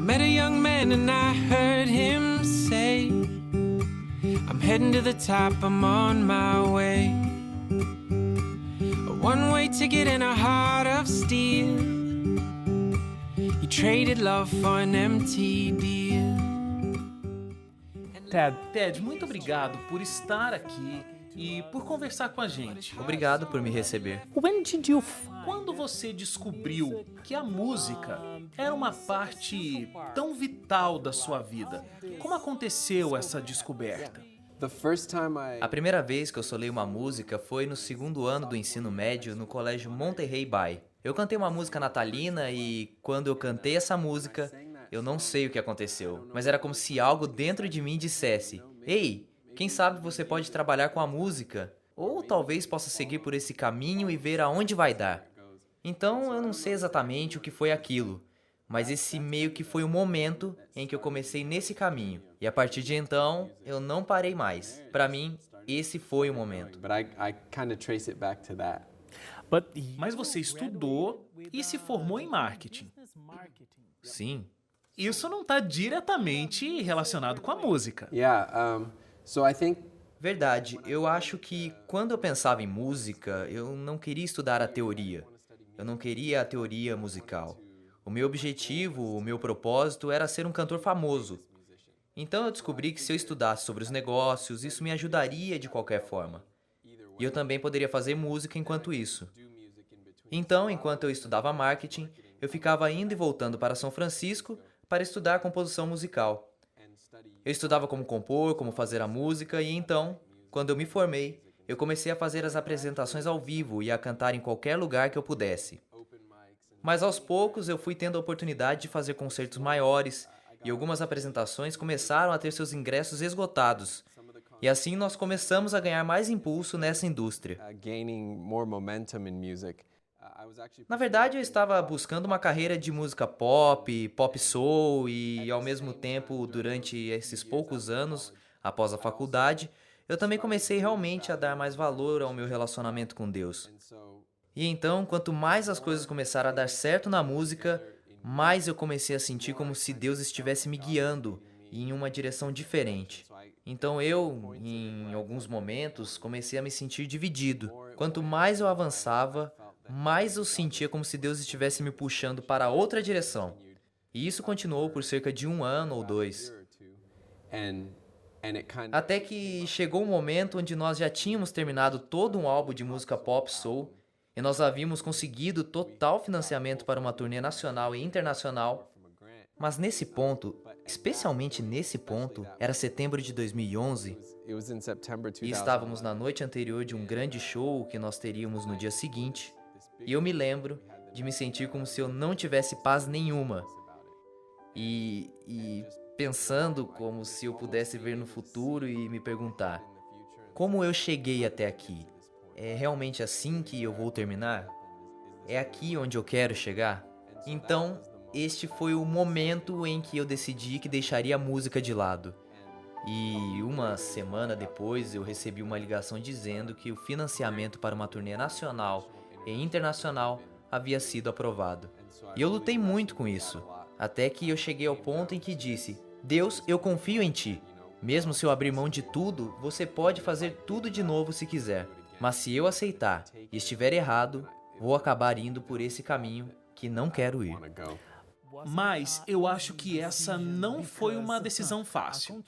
met a young man and I heard him say, I'm heading to the top, I'm on my way. A one-way ticket and a heart of steel. He traded love for an empty deal. Ted, muito obrigado por estar aqui e por conversar com a gente. Obrigado por me receber. Quando você descobriu que a música era uma parte tão vital da sua vida, como aconteceu essa descoberta? A primeira vez que eu solei uma música foi no segundo ano do ensino médio no colégio Monterey Bay. Eu cantei uma música natalina e quando eu cantei essa música, eu não sei o que aconteceu, mas era como se algo dentro de mim dissesse: Ei, quem sabe você pode trabalhar com a música? Ou talvez possa seguir por esse caminho e ver aonde vai dar. Então eu não sei exatamente o que foi aquilo, mas esse meio que foi o momento em que eu comecei nesse caminho. E a partir de então, eu não parei mais. Para mim, esse foi o momento. Mas você estudou e se formou em marketing. Sim. Isso não está diretamente relacionado com a música. Verdade, eu acho que quando eu pensava em música, eu não queria estudar a teoria. Eu não queria a teoria musical. O meu objetivo, o meu propósito era ser um cantor famoso. Então eu descobri que se eu estudasse sobre os negócios, isso me ajudaria de qualquer forma. E eu também poderia fazer música enquanto isso. Então, enquanto eu estudava marketing, eu ficava indo e voltando para São Francisco para estudar composição musical. Eu estudava como compor, como fazer a música e então, quando eu me formei, eu comecei a fazer as apresentações ao vivo e a cantar em qualquer lugar que eu pudesse. Mas aos poucos eu fui tendo a oportunidade de fazer concertos maiores e algumas apresentações começaram a ter seus ingressos esgotados. E assim nós começamos a ganhar mais impulso nessa indústria. Na verdade, eu estava buscando uma carreira de música pop, pop soul e, ao mesmo tempo, durante esses poucos anos, após a faculdade, eu também comecei realmente a dar mais valor ao meu relacionamento com Deus. E então, quanto mais as coisas começaram a dar certo na música, mais eu comecei a sentir como se Deus estivesse me guiando em uma direção diferente. Então eu, em alguns momentos, comecei a me sentir dividido. Quanto mais eu avançava, mais eu sentia como se Deus estivesse me puxando para outra direção. E isso continuou por cerca de 1 ano ou 2. Até que chegou um momento onde nós já tínhamos terminado todo um álbum de música pop soul e nós havíamos conseguido total financiamento para uma turnê nacional e internacional. Mas nesse ponto, especialmente nesse ponto, era setembro de 2011 e estávamos na noite anterior de um grande show que nós teríamos no dia seguinte. E eu me lembro de me sentir como se eu não tivesse paz nenhuma. E pensando como se eu pudesse ver no futuro e me perguntar: como eu cheguei até aqui? É realmente assim que eu vou terminar? É aqui onde eu quero chegar? Então, este foi o momento em que eu decidi que deixaria a música de lado. E 1 semana depois eu recebi uma ligação dizendo que o financiamento para uma turnê nacional e internacional havia sido aprovado. E eu lutei muito com isso, até que eu cheguei ao ponto em que disse: Deus, eu confio em ti. Mesmo se eu abrir mão de tudo, você pode fazer tudo de novo se quiser. Mas se eu aceitar e estiver errado, vou acabar indo por esse caminho que não quero ir. Mas eu acho que essa não foi uma decisão fácil.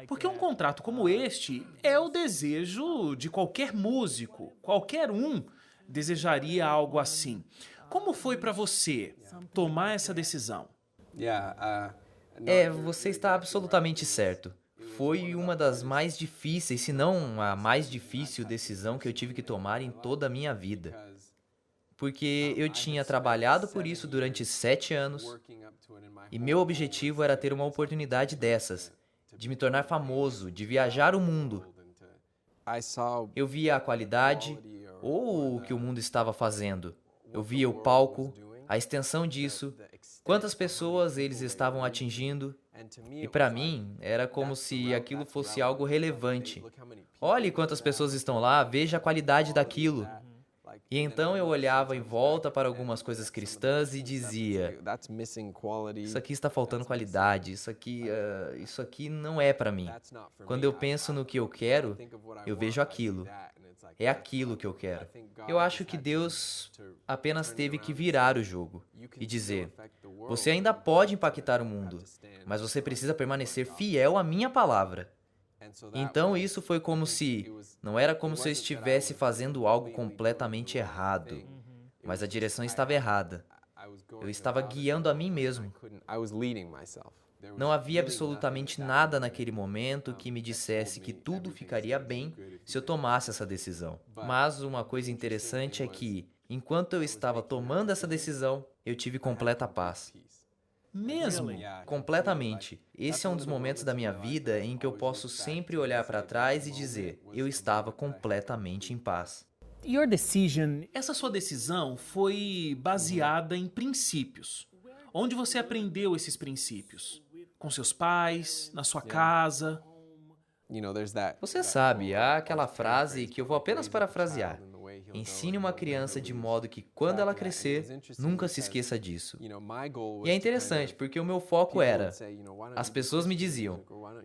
Porque um contrato como este é o desejo de qualquer músico. Qualquer um desejaria algo assim. Como foi para você tomar essa decisão? Você está absolutamente certo. Foi uma das mais difíceis, se não a mais difícil decisão que eu tive que tomar em toda a minha vida. Porque eu tinha trabalhado por isso durante 7 anos e meu objetivo era ter uma oportunidade dessas, de me tornar famoso, de viajar o mundo. Eu via a qualidade ou o que o mundo estava fazendo. Eu via o palco, a extensão disso, quantas pessoas eles estavam atingindo. E para mim, era como se aquilo fosse algo relevante. Olhe quantas pessoas estão lá, veja a qualidade daquilo. E então eu olhava em volta para algumas coisas cristãs e dizia, isso aqui está faltando qualidade, isso aqui não é para mim. Quando eu penso no que eu quero, eu vejo aquilo. É aquilo que eu quero. Eu acho que Deus apenas teve que virar o jogo e dizer, você ainda pode impactar o mundo, mas você precisa permanecer fiel à minha palavra. Então isso foi como se, não era como se eu estivesse fazendo algo completamente errado, mas a direção estava errada. Eu estava guiando a mim mesmo. Não havia absolutamente nada naquele momento que me dissesse que tudo ficaria bem se eu tomasse essa decisão. Mas uma coisa interessante é que, enquanto eu estava tomando essa decisão, eu tive completa paz. Mesmo? Completamente. Esse é um dos momentos da minha vida em que eu posso sempre olhar para trás e dizer, eu estava completamente em paz. Essa sua decisão foi baseada em princípios. Onde você aprendeu esses princípios? Com seus pais? Na sua casa? Você sabe, há aquela frase que eu vou apenas parafrasear. Ensine uma criança de modo que, quando ela crescer, nunca se esqueça disso. E é interessante, porque o meu foco era... As pessoas me diziam,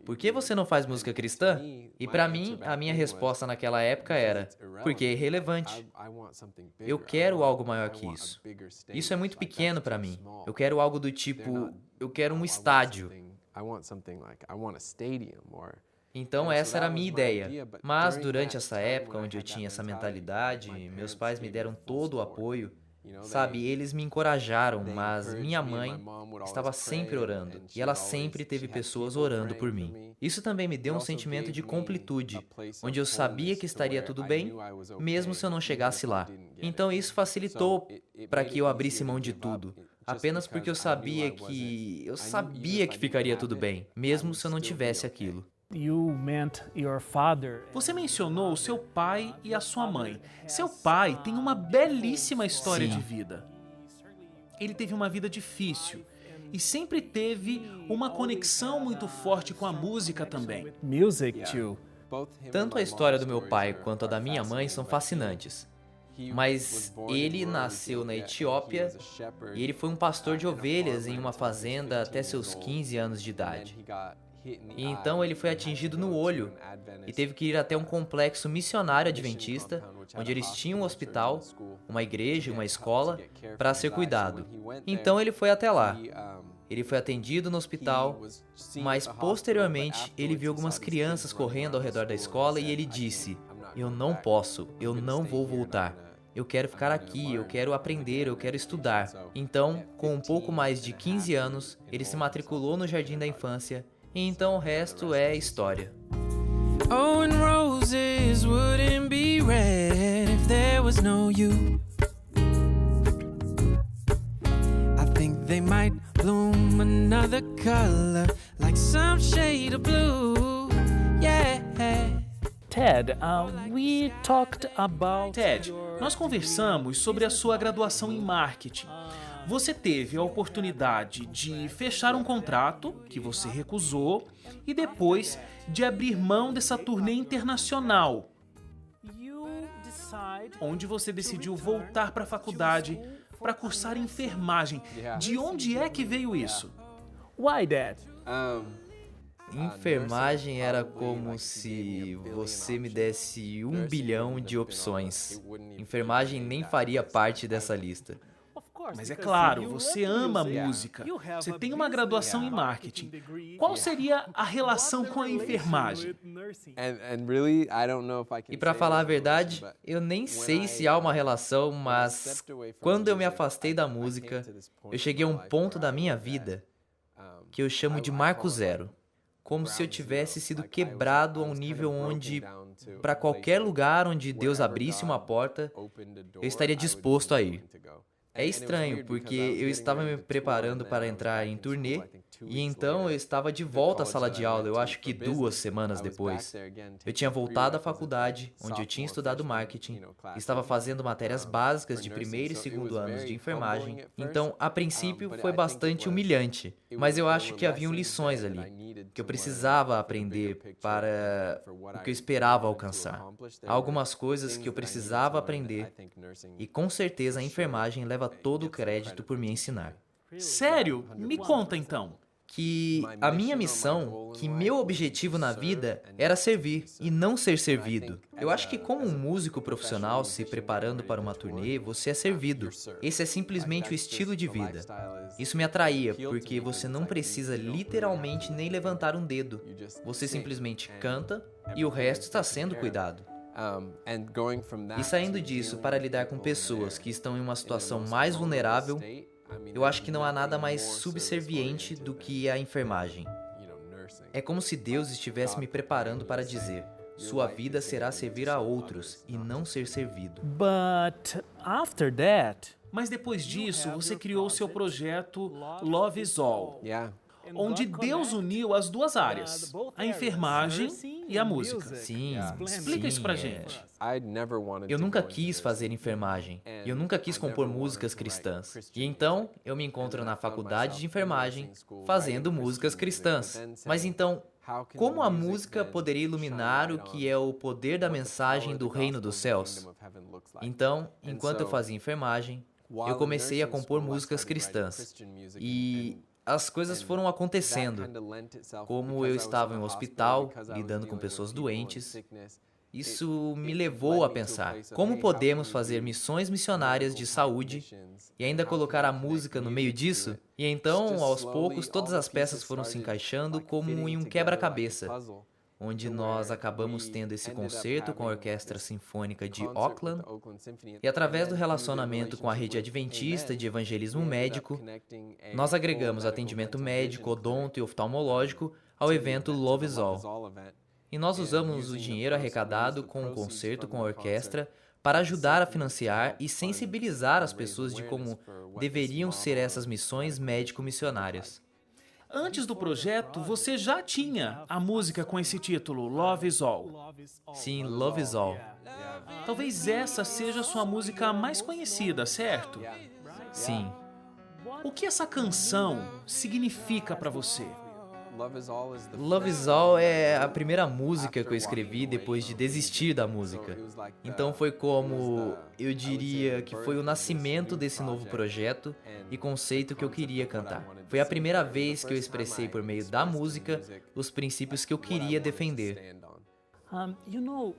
por que você não faz música cristã? E para mim, a minha resposta naquela época era, porque é irrelevante. Eu quero algo maior que isso. Isso é muito pequeno para mim. Eu quero algo do tipo, eu quero um estádio. Então essa era a minha ideia. Mas durante essa época onde eu tinha essa mentalidade, meus pais me deram todo o apoio. Sabe, eles me encorajaram, mas minha mãe estava sempre orando. E ela sempre teve pessoas orando por mim. Isso também me deu um sentimento de completude, onde eu sabia que estaria tudo bem, mesmo se eu não chegasse lá. Então isso facilitou para que eu abrisse mão de tudo. Apenas porque eu sabia que ficaria tudo bem, mesmo se eu não tivesse aquilo. Você mencionou o seu pai e a sua mãe. Seu pai tem uma belíssima história de vida. Ele teve uma vida difícil e sempre teve uma conexão muito forte com a música também. Tanto a história do meu pai quanto a da minha mãe são fascinantes. Mas ele nasceu na Etiópia e ele foi um pastor de ovelhas em uma fazenda até seus 15 anos de idade. E então ele foi atingido no olho e teve que ir até um complexo missionário adventista, onde eles tinham um hospital, uma igreja, uma escola, para ser cuidado. Então ele foi até lá. Ele foi atendido no hospital, mas posteriormente ele viu algumas crianças correndo ao redor da escola e ele disse, eu não posso, eu não vou voltar. Eu quero ficar aqui, eu quero aprender, eu quero estudar. Então, com um pouco mais de 15 anos, ele se matriculou no Jardim da Infância. E então o resto é história. Oh, and roses wouldn't be red if there was no you. I think they might bloom another color, like some shade of blue. Yeah. Ted, Ted, nós conversamos sobre a sua graduação em marketing. Você teve a oportunidade de fechar um contrato, que você recusou, e depois de abrir mão dessa turnê internacional, onde você decidiu voltar para a faculdade para cursar enfermagem. De onde é que veio isso? Why, Dad? Enfermagem era como se você me desse 1 bilhão de opções. Enfermagem nem faria parte dessa lista. Mas é claro, você ama música, você tem uma graduação em marketing. Qual seria a relação com a enfermagem? E para falar a verdade, eu nem sei se há uma relação, mas quando eu me afastei da música, eu cheguei a um ponto da minha vida que eu chamo de marco zero. Como se eu tivesse sido quebrado a um nível onde, para qualquer lugar onde Deus abrisse uma porta, eu estaria disposto a ir. É estranho, porque eu estava me preparando para entrar em turnê, e então eu estava de volta à sala de aula, eu acho que 2 semanas depois. Eu tinha voltado à faculdade, onde eu tinha estudado marketing, estava fazendo matérias básicas de primeiro e segundo anos de enfermagem, então, a princípio, foi bastante humilhante. Mas eu acho que haviam lições ali, que eu precisava aprender para o que eu esperava alcançar. Há algumas coisas que eu precisava aprender, e com certeza a enfermagem leva todo o crédito por me ensinar. Sério? Me conta então. Que a minha missão, que meu objetivo na vida era servir e não ser servido. Eu acho que como um músico profissional se preparando para uma turnê, você é servido. Esse é simplesmente o estilo de vida. Isso me atraía, porque você não precisa literalmente nem levantar um dedo. Você simplesmente canta e o resto está sendo cuidado. E saindo disso para lidar com pessoas que estão em uma situação mais vulnerável, eu acho que não há nada mais subserviente do que a enfermagem. É como se Deus estivesse me preparando para dizer: sua vida será servir a outros e não ser servido. But after that, Mas depois disso, você criou seu projeto Love is All, onde Deus uniu as duas áreas, a enfermagem e a música. Sim, Explica isso pra gente. Eu nunca quis fazer enfermagem, e eu nunca quis compor músicas cristãs. E então, eu me encontro na faculdade de enfermagem, fazendo músicas cristãs. Mas então, como a música poderia iluminar o que é o poder da mensagem do reino dos céus? Então, enquanto eu fazia enfermagem, eu comecei a compor músicas cristãs. E as coisas foram acontecendo. Como eu estava em um hospital, lidando com pessoas doentes, isso me levou a pensar: como podemos fazer missões missionárias de saúde e ainda colocar a música no meio disso? E então, aos poucos, todas as peças foram se encaixando como em um quebra-cabeça, onde nós acabamos tendo esse concerto com a Orquestra Sinfônica de Auckland, e através do relacionamento com a Rede Adventista de Evangelismo Médico, nós agregamos atendimento médico, odonto e oftalmológico ao evento Love is All. E nós usamos o dinheiro arrecadado com o concerto com a orquestra para ajudar a financiar e sensibilizar as pessoas de como deveriam ser essas missões médico-missionárias. Antes do projeto, você já tinha a música com esse título, Love is All. Sim, Love is All. Talvez essa seja a sua música mais conhecida, certo? Sim. O que essa canção significa pra você? Love is All é a primeira música que eu escrevi depois de desistir da música. Então foi como, eu diria que foi o nascimento desse novo projeto e conceito que eu queria cantar. Foi a primeira vez que eu expressei por meio da música os princípios que eu queria defender.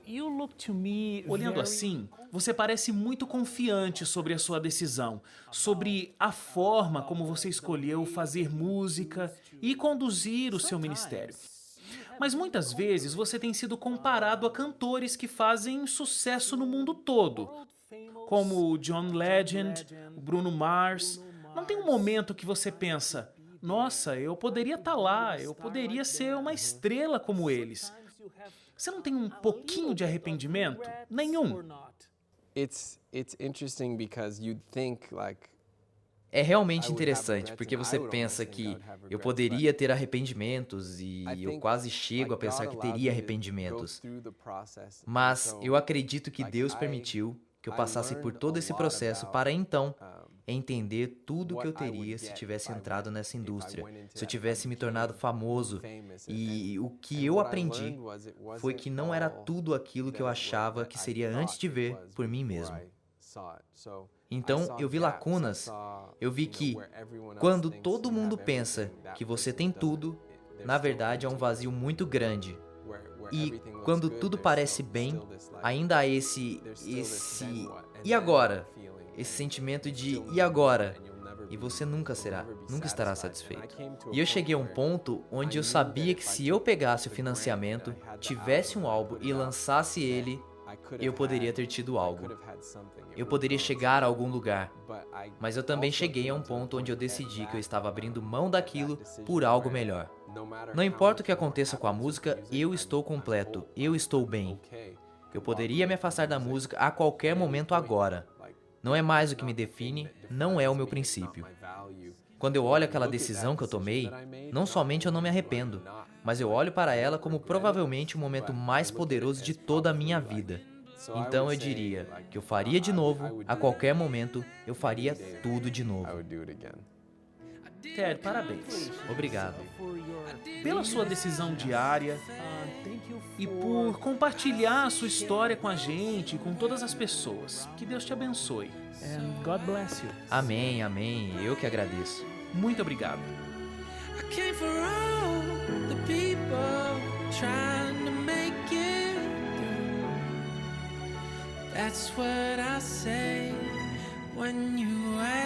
you look to me Olhando assim, você parece muito confiante sobre a sua decisão, sobre a forma como você escolheu fazer música e conduzir o seu ministério. Mas muitas vezes você tem sido comparado a cantores que fazem sucesso no mundo todo, como o John Legend, o Bruno Mars. Não tem um momento que você pensa: nossa, eu poderia estar lá, eu poderia ser uma estrela como eles. Você não tem um pouquinho de arrependimento? Nenhum. It's interesting because you'd think like É realmente interessante, porque você pensa que eu poderia ter arrependimentos e eu quase chego a pensar que teria arrependimentos. Mas eu acredito que Deus permitiu que eu passasse por todo esse processo para então entender tudo o que eu teria se tivesse entrado nessa indústria, se eu tivesse me tornado famoso. E o que eu aprendi foi que não era tudo aquilo que eu achava que seria antes de ver por mim mesmo. Então, eu vi lacunas. Eu vi que, quando todo mundo pensa que você tem tudo, na verdade há um vazio muito grande. E quando tudo parece bem, ainda há esse e agora? Esse sentimento de e agora? E você nunca estará satisfeito. E eu cheguei a um ponto onde eu sabia que se eu pegasse o financiamento, tivesse um álbum e lançasse ele, eu poderia ter tido algo. Eu poderia chegar a algum lugar. Mas eu também cheguei a um ponto onde eu decidi que eu estava abrindo mão daquilo por algo melhor. Não importa o que aconteça com a música, eu estou completo, eu estou bem. Eu poderia me afastar da música a qualquer momento agora, Não é mais o que me define, não é o meu princípio. Quando eu olho aquela decisão que eu tomei, não somente eu não me arrependo, mas eu olho para ela como provavelmente o momento mais poderoso de toda a minha vida. Então eu diria que eu faria de novo, a qualquer momento, eu faria tudo de novo. Ted, parabéns. Obrigado. Pela sua decisão diária e por compartilhar a sua história com a gente e com todas as pessoas. Que Deus te abençoe. And God bless you. Amém, amém. Eu que agradeço. Muito obrigado. I came for all the people trying to make it through. That's what I say when you ask.